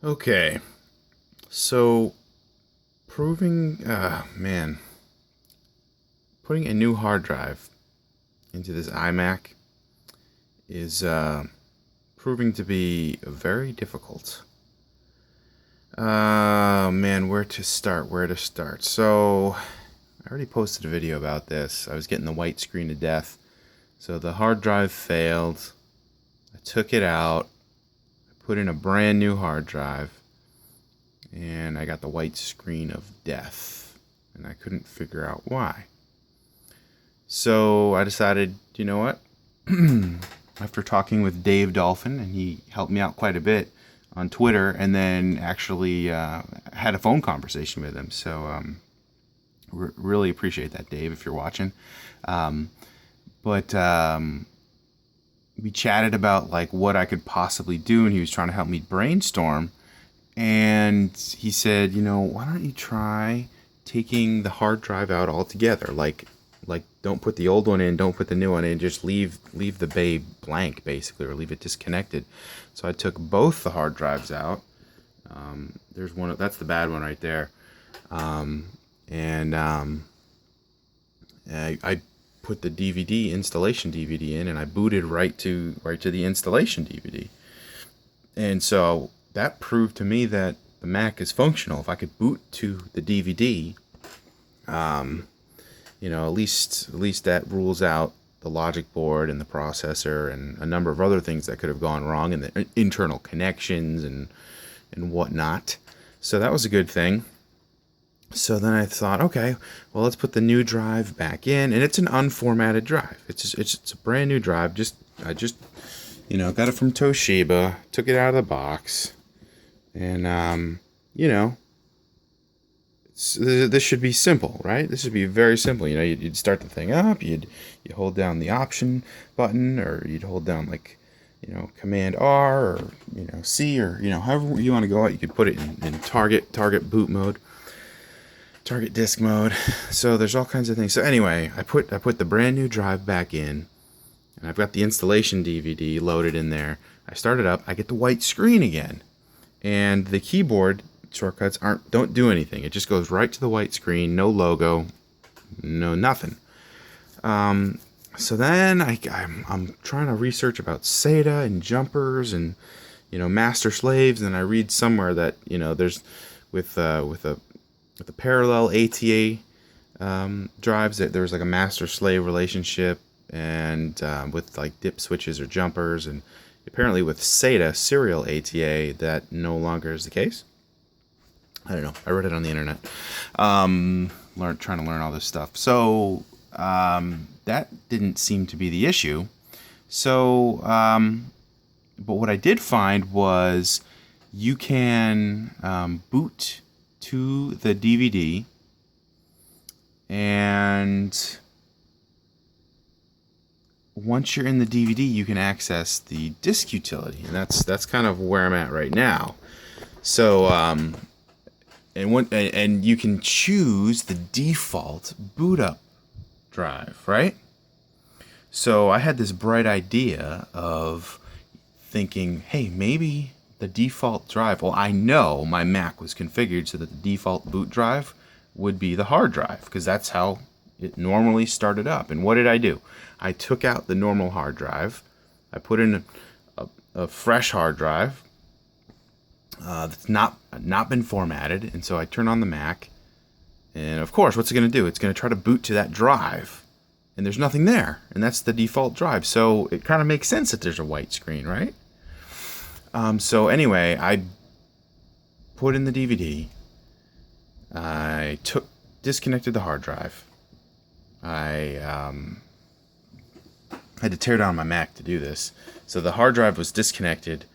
Okay, so proving, putting a new hard drive into this iMac is proving to be very difficult. Man, where to start? Where to start? So, I already posted a video about this. I was getting the white screen to death. So the hard drive failed. I took it out. I put in a brand new hard drive. And I got the white screen of death. And I couldn't figure out why. So I decided, you know what? After talking with Dave Dolphin, and he helped me out quite a bit on Twitter, and then actually had a phone conversation with him. So really appreciate that, Dave, if you're watching. But we chatted about like what I could possibly do, and he was trying to help me brainstorm. And he said, why don't you try taking the hard drive out altogether? Like don't put the old one in, don't put the new one in, just leave the bay blank, basically, or leave it disconnected. So I took both the hard drives out. There's one, that's the bad one right there. I put the DVD, installation DVD in, and I booted right to the installation DVD. And so that proved to me that the Mac is functional. If I could boot to the DVD, at least that rules out the logic board and the processor and a number of other things that could have gone wrong, and the internal connections and whatnot. So that was a good thing. So then I thought, okay, well, let's put the new drive back in, and it's an unformatted drive. It's a brand new drive. I just got it from Toshiba, took it out of the box, and this should be simple, right? This should be very simple. You'd start the thing up, you'd hold down the option button, or you'd hold down Command R, or C, or however you want to go out. You could put it in target boot mode, target disk mode. So there's all kinds of things. So anyway, I put the brand new drive back in, and I've got the installation DVD loaded in there. I start it up, I get the white screen again, and the keyboard shortcuts don't do anything. It just goes right to the white screen, no logo, no nothing. So then I'm trying to research about SATA and jumpers and master slaves, and I read somewhere that there's with the parallel ATA drives, that there's like a master slave relationship, and with like dip switches or jumpers, and apparently with SATA serial ATA that no longer is the case. I don't know. I read it on the internet. Trying to learn all this stuff. So that didn't seem to be the issue. So, but what I did find was you can boot to the DVD, and once you're in the DVD, you can access the disk utility, and that's kind of where I'm at right now. So, and you can choose the default boot up drive, right? So I had this bright idea of thinking, hey, maybe the default drive, well, I know my Mac was configured so that the default boot drive would be the hard drive, because that's how it normally started up. And what did I do? I took out the normal hard drive. I put in a fresh hard drive that's not been formatted, and so I turn on the Mac, and of course, what's it going to do? It's going to try to boot to that drive, and there's nothing there, and that's the default drive. So it kind of makes sense that there's a white screen, right? So anyway, I put in the DVD. I disconnected the hard drive. I had to tear down my Mac to do this. So the hard drive was disconnected,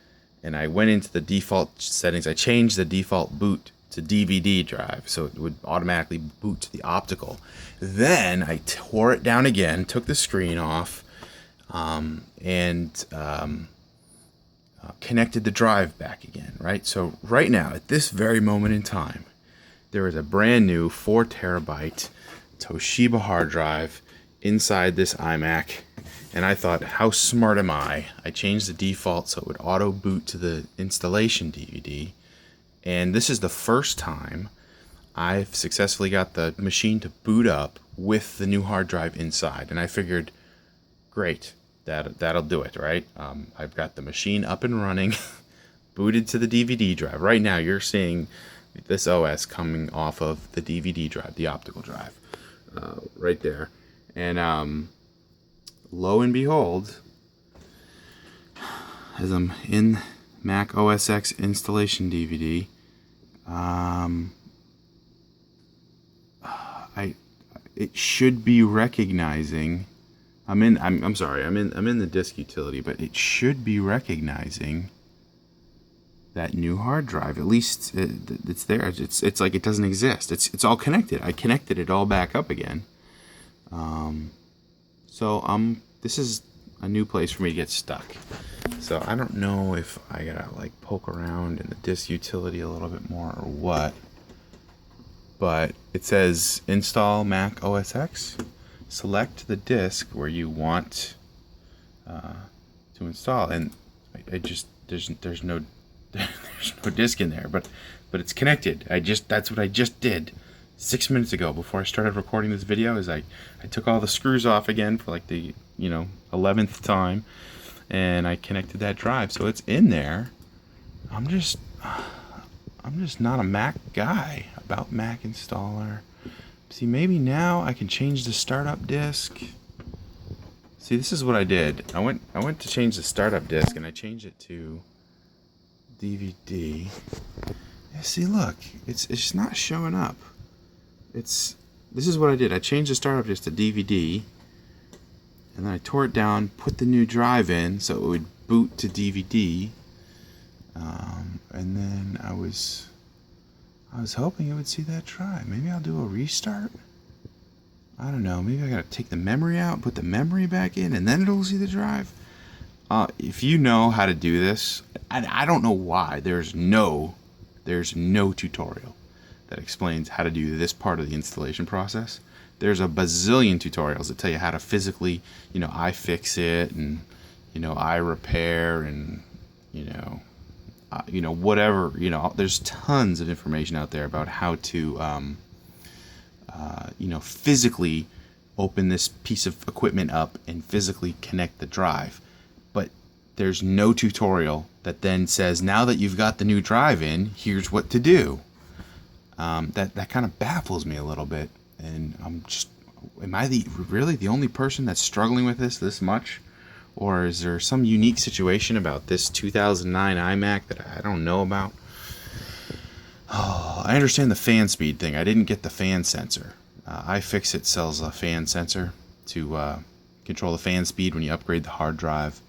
and I went into the default settings. I changed the default boot to DVD drive, so it would automatically boot to the optical. Then I tore it down again, took the screen off, and connected the drive back again, right? So right now, at this very moment in time, there is a brand new 4 terabyte Toshiba hard drive inside this iMac. And I thought, how smart am I? I changed the default so it would auto boot to the installation DVD. And this is the first time I've successfully got the machine to boot up with the new hard drive inside. And I figured, great, that'll do it, right? I've got the machine up and running, booted to the DVD drive. Right now, you're seeing this OS coming off of the DVD drive, the optical drive, right there. And lo and behold, as I'm in Mac OS X installation DVD, it should be recognizing. I'm in the disk utility, but it should be recognizing that new hard drive. At least it's there. It's like it doesn't exist. It's all connected. I connected it all back up again. So this is a new place for me to get stuck. So I don't know if I gotta like poke around in the disk utility a little bit more or what. But it says install Mac OS X. Select the disk where you want to install, and I just there's no disk in there, but it's connected. That's what I just did 6 minutes ago before I started recording this video. Is I took all the screws off again for like the 11th time, and I connected that drive, so it's in there. I'm just not a Mac guy. About Mac installer. See, maybe now I can change the startup disk. See, this is what I did. I went to change the startup disk, and I changed it to DVD. Yeah, see, look, it's just not showing up. This is what I did. I changed the startup disk to DVD, and then I tore it down, put the new drive in so it would boot to DVD, and then I was hoping it would see that drive. Maybe I'll do a restart. I don't know. Maybe I gotta take the memory out, put the memory back in, and then it'll see the drive. If you know how to do this, I don't know why there's no tutorial that explains how to do this part of the installation process. There's a bazillion tutorials that tell you how to physically, iFixit and, iRepair and, whatever, there's tons of information out there about how to, physically open this piece of equipment up and physically connect the drive. But there's no tutorial that then says, now that you've got the new drive in, here's what to do. That kind of baffles me a little bit. And am I really the only person that's struggling with this much? Or is there some unique situation about this 2009 iMac that I don't know about? Oh, I understand the fan speed thing. I didn't get the fan sensor. iFixit sells a fan sensor to control the fan speed when you upgrade the hard drive.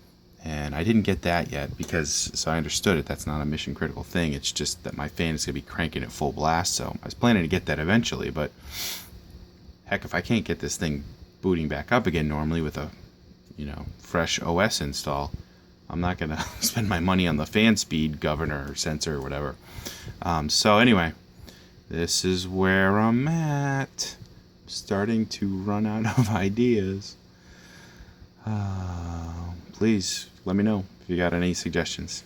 And I didn't get that yet so I understood it. That's not a mission critical thing. It's just that my fan is going to be cranking at full blast. So I was planning to get that eventually. But heck, if I can't get this thing booting back up again normally with a fresh OS install, I'm not gonna spend my money on the fan speed governor or sensor or whatever. So anyway, this is where I'm at. I'm starting to run out of ideas. Please let me know if you got any suggestions.